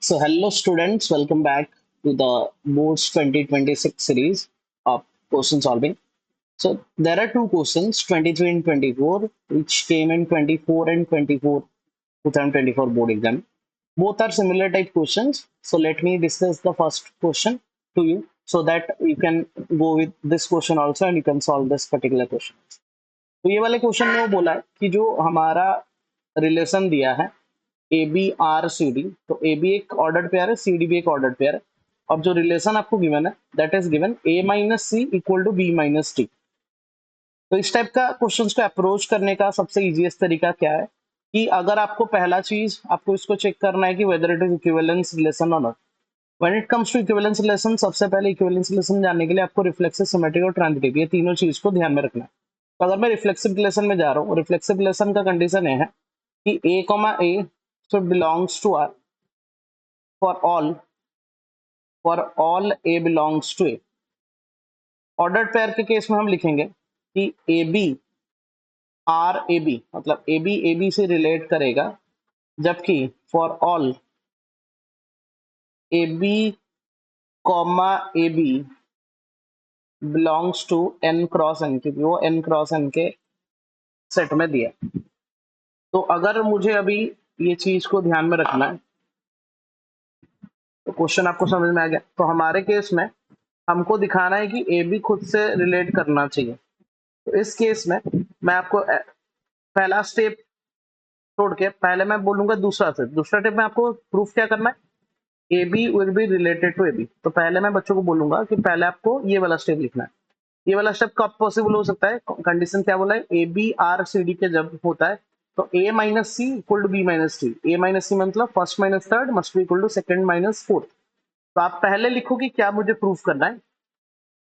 So, hello students, welcome back to the Boards 2026 series of question solving. So, there are two questions 23 and 24, which came in 24 and 24 2024 board exam. Both are similar type questions. So, let me discuss the first question to you so that you can go with this question also and you can solve this particular question. तो ये वाले question में वो बोला है कि जो हमारा रिलेशन दिया है A B R C D, तो ए बी एक ऑर्डर्ड पेयर है, सी डी भी एक ऑर्डर्ड पेयर है। अब जो रिलेशन आपको गिवन है that is given A minus C equal to B minus T. तो इस टाइप का क्वेश्चंस को अप्रोच करने का सबसे इजीएस्ट तरीका क्या है कि अगर आपको पहला चीज आपको इसको चेक करना है कि whether it is equivalence relation और not. When it comes to equivalence relation, सबसे पहले इक्विवेलेंस रिलेशन जानने के लिए आपको रिफ्लेक्सिव, सिमेट्रिक और ट्रांजिटिव, ये तीनों चीज को ध्यान में रखना है। तो अगर मैं रिफ्लेक्सिव रिलेशन में जा रहा हूँ, रिफ्लेक्सिव रिलेशन का कंडीशन ये है कि A comma A should belongs to R for all A belongs to A। Ordered pair के केस में हम लिखेंगे कि A B R A B, मतलब ए बी से रिलेट करेगा, जबकि for all A B comma A B belongs to N cross N, क्योंकि वो एन क्रॉस एन के सेट में दिया। तो अगर मुझे अभी ये चीज को ध्यान में रखना है तो क्वेश्चन आपको समझ में आ गया। तो हमारे केस में हमको दिखाना है कि ए बी खुद से रिलेट करना चाहिए। तो इस केस में मैं आपको पहला स्टेप छोड़ के पहले मैं बोलूंगा दूसरा स्टेप में आपको प्रूफ क्या करना है, A B will be related to A B. तो पहले मैं बच्चों को बोलूंगा कि पहले आपको ये वाला स्टेप लिखना है। ये वाला स्टेप कब पॉसिबल हो सकता है, कंडीशन क्या बोला है, A B R C D के जब होता है तो A minus C equal to B minus T. A minus C मतलब first minus third must be equal to second minus fourth. तो आप पहले लिखो कि क्या मुझे प्रूफ करना है,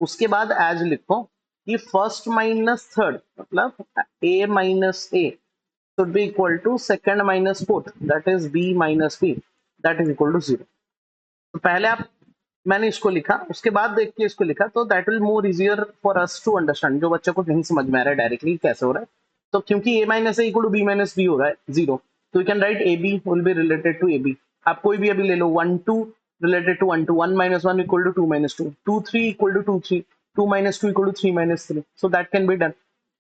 उसके बाद एज लिखो कि फर्स्ट माइनस थर्ड मतलब A minus A should be equal to second minus fourth, that is b minus b, that is equal to 0। तो पहले आप मैंने इसको लिखा, उसके बाद देख के इसको लिखा, तो that will more easier for us to understand. जो बच्चों को नहीं समझ में आ रहा है डायरेक्टली कैसे हो रहा है, तो क्योंकि a minus A equal to B minus B हो रहा है 0, तो you can write A B will be related to A B. आप कोई भी अभी ले लो, 1 2 related to 1 2, 1 minus 1 equal to 2 minus 2, 2 3 equal to 2 3, 2 minus 2 equal to 3 minus 3। So that can be done.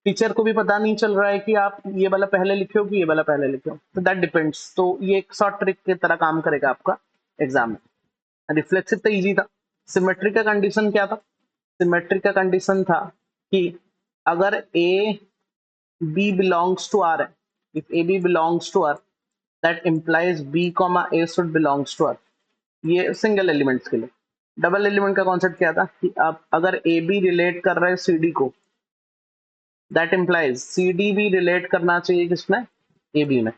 Teacher को भी पता नहीं चल रहा है कि आप ये वाला पहले लिखे हो कि ये वाला पहले लिखे हो, तो दैट डिपेंड्स। तो ये एक शॉर्ट ट्रिक की तरह काम करेगा आपका एग्जाम में। रिफ्लेक्सिव तो इजी था। सिमेट्रिक का कंडीशन क्या था, सिमेट्रिक का कंडीशन था कि अगर A B belongs to R है, if A B belongs to R that implies B comma A should belongs to R. ये सिंगल एलिमेंट्स के लिए। डबल एलिमेंट का कॉन्सेप्ट क्या था कि आप अगर ए बी रिलेट कर रहे हैं सी डी को, दैट इंप्लाइज सी डी भी रिलेट करना चाहिए किसमें, ए बी में,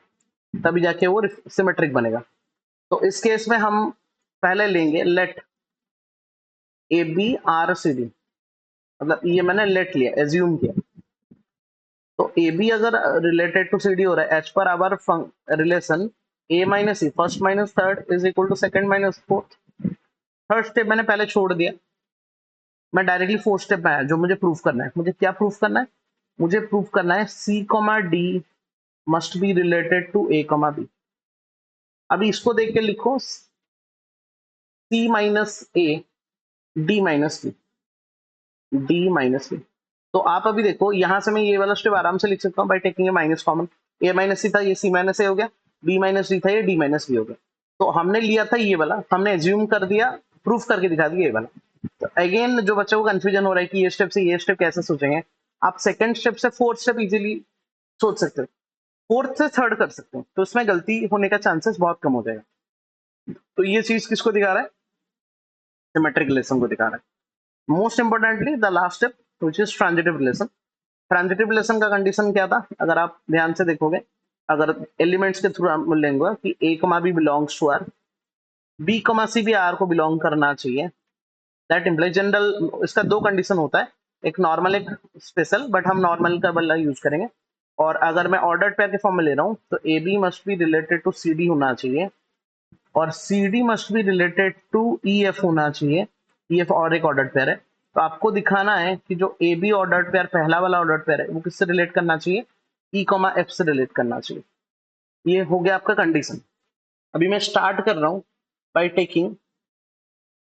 तभी जाके वो सिमेट्रिक बनेगा। तो इस केस में हम पहले लेंगे let A B R C D, मतलब ये मैंने लेट लिया, एज्यूम किया। तो ए बी अगर रिलेटेड टू सी डी हो रहा है as per our relation A minus C first minus third is equal to second minus fourth. Third step मैंने पहले छोड़ दिया, मैं डायरेक्टली फोर्थ स्टेप में आया। जो मुझे प्रूफ करना है, मुझे क्या प्रूफ करना है, मुझे प्रूफ करना है C comma D must be related to A comma B. अभी इसको देख के लिखो, C minus A D minus B, D minus B. तो आप अभी देखो यहां से मैं ये वाला स्टेप आराम से लिख सकता हूँ by taking A minus common. A minus C था, ये सी माइनस ए हो गया, बी माइनस डी था, ये डी माइनस बी हो गया। तो हमने लिया था ये वाला, हमने एज्यूम कर दिया, प्रूफ करके दिखा दिया ये वाला। तो अगेन जो बच्चों को कंफ्यूजन हो रहा है कि ये स्टेप से ये स्टेप कैसे सोचेंगे, आप सेकंड स्टेप से फोर्थ स्टेप इजीली सोच सकते हो, फोर्थ से थर्ड कर सकते हो, तो इसमें गलती होने का चांसेस बहुत कम हो जाएगा। तो ये चीज किसको दिखा रहा है, सिमेट्रिक रिलेशन को दिखा रहा है। Most importantly the last step which is transitive relation. Transitive relation का कंडीशन क्या था, अगर आप ध्यान से देखोगे, अगर एलिमेंट्स के थ्रू हम लेंगे कि A comma B belongs to R, B comma C भी आर को बिलोंग करना चाहिए, दैट इम्प्लाइज जनरल। इसका दो कंडीशन होता है, एक नॉर्मल एक स्पेशल, बट हम नॉर्मल का वाला यूज करेंगे। और अगर मैं ऑर्डर्ड पेयर के फॉर्म में ले रहा हूँ तो A B must be related to C D होना चाहिए, और C D must be related to E F होना चाहिए। ई एफ और एक ऑर्डर्ड पेयर है। तो आपको दिखाना है कि जो ए बी ऑर्डर्ड पेयर, पहला वाला ऑर्डर्ड पेयर है, वो किससे रिलेट करना चाहिए, ई कॉमा एफ से रिलेट करना चाहिए। ये हो गया आपका कंडीशन। अभी मैं स्टार्ट कर रहा हूँ बाय टेकिंग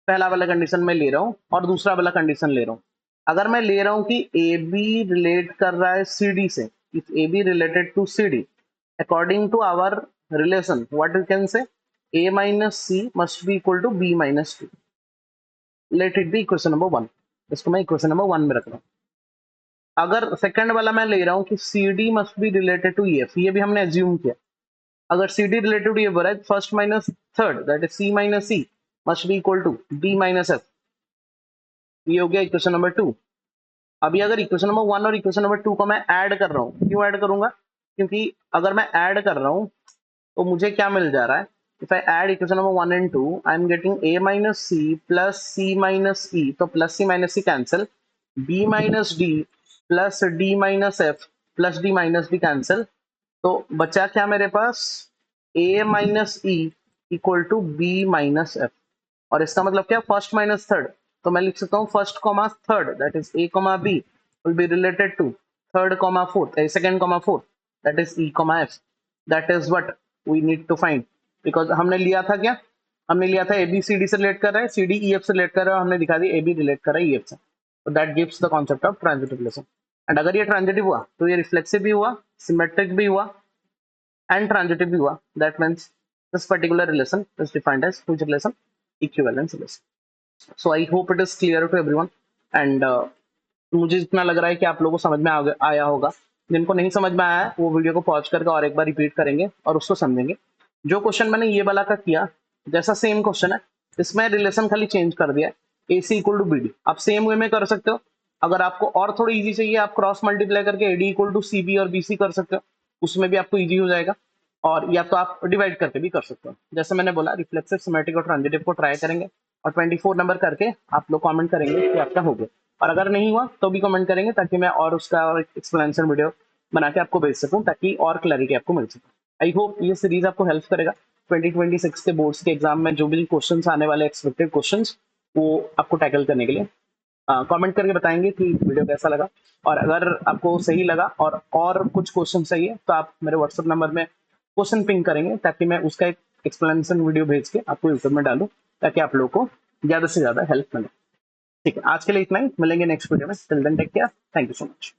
पहला वाला कंडीशन में ले रहा हूँ और दूसरा वाला कंडीशन ले रहा हूँ। अगर मैं ले रहा हूँ कि ए बी रिलेट कर रहा है सी डी से, if A B related to C D according to our relation, what you can say, a minus c must be equal to b minus 2. Let it be equation number 1. इसको मैं equation number 1 में रख रहा हूँ। अगर second वाला मैं ले रहा हूँ कि C D must be related to F, ये भी हमने एज्यूम किया। अगर C D related to F है, first minus third that is C minus C must be equal to D minus F. ये हो गया इक्वेशन नंबर 2। अभी अगर इक्वेशन नंबर 1 और इक्वेशन नंबर 2 को मैं ऐड कर रहा हूँ, क्यों ऐड करूंगा? क्योंकि अगर मैं ऐड कर रहा हूँ तो मुझे क्या मिल जा रहा है? If I add equation number 1 and 2, I am getting a minus c plus c minus e, तो plus c minus c cancel, b minus d plus d minus f plus d minus b cancel, तो बचा क्या मेरे पास? a minus e equal to b minus f। और इसका मतलब क्या? फर्स्ट माइनस थर्ड, तो मैं लिख सकता हूँ first comma third that is a comma b will be related to third comma fourth, second comma fourth that is e comma f। That is what we need to find, because हमने लिया था क्या? हमने लिया था A B C D से relate कर रहा है, सी डी ई एफ से रिलेट कर रहा है, और हमने दिखा दिया ए बी रिलेट कर रहा है ई एफ से। तो that gives the concept of transitive relation. And अगर ये ट्रांजिटिव हुआ तो ये रिफ्लेक्सिव भी हुआ, सिमेट्रिक भी हुआ एंड ट्रांजिटिव भी हुआ। That means this particular relation is defined as which relation? Equivalence relation. So I hope it is clear to everyone. And मुझे इतना लग रहा है कि आप लोगों को समझ में आया होगा। जिनको नहीं समझ में आया है वो वीडियो को पॉज करके और एक बार रिपीट करेंगे और उसको समझेंगे। जो क्वेश्चन मैंने ये वाला का किया जैसा सेम क्वेश्चन है, इसमें रिलेशन खाली चेंज कर दिया, ए सी इक्वल टू बी डी। आप सेम वे में कर सकते हो। अगर आपको और थोड़ी इजी चाहिए, आप क्रॉस मल्टीप्लाई करके A D equal to C B और बी सी कर सकते हो, उसमें भी आपको इजी हो जाएगा। और या तो आप डिवाइड करके भी कर सकते हो। जैसे मैंने बोला, रिफ्लेक्सिव, सिमेट्रिक और ट्रांजिटिव को ट्राई करेंगे और 24 नंबर करके आप लोग कमेंट करेंगे कि आपका हो गया। और अगर नहीं हुआ तो भी कमेंट करेंगे, ताकि मैं और उसका और एक्सप्लेनेशन वीडियो बना के आपको भेज सकूं, ताकि और क्लैरिटी आपको मिल सके। आई होप ये सीरीज आपको हेल्प करेगा 2026 के बोर्ड्स के एग्जाम में जो भी क्वेश्चंस आने वाले एक्सपेक्टेड क्वेश्चंस, वो आपको टैकल करने के लिए कमेंट करके बताएंगे कि वीडियो कैसा लगा। और अगर आपको सही लगा और कुछ क्वेश्चन चाहिए तो आप मेरे व्हाट्सएप नंबर में क्वेश्चन पिंग करेंगे, ताकि मैं उसका एक एक्सप्लेनेशन वीडियो भेज के आपको यूट्यूब में डालूं, ताकि आप लोगों को ज्यादा से ज्यादा हेल्प मिले। ठीक है, आज के लिए इतना ही। मिलेंगे नेक्स्ट वीडियो में। Till then take care. Thank you so much.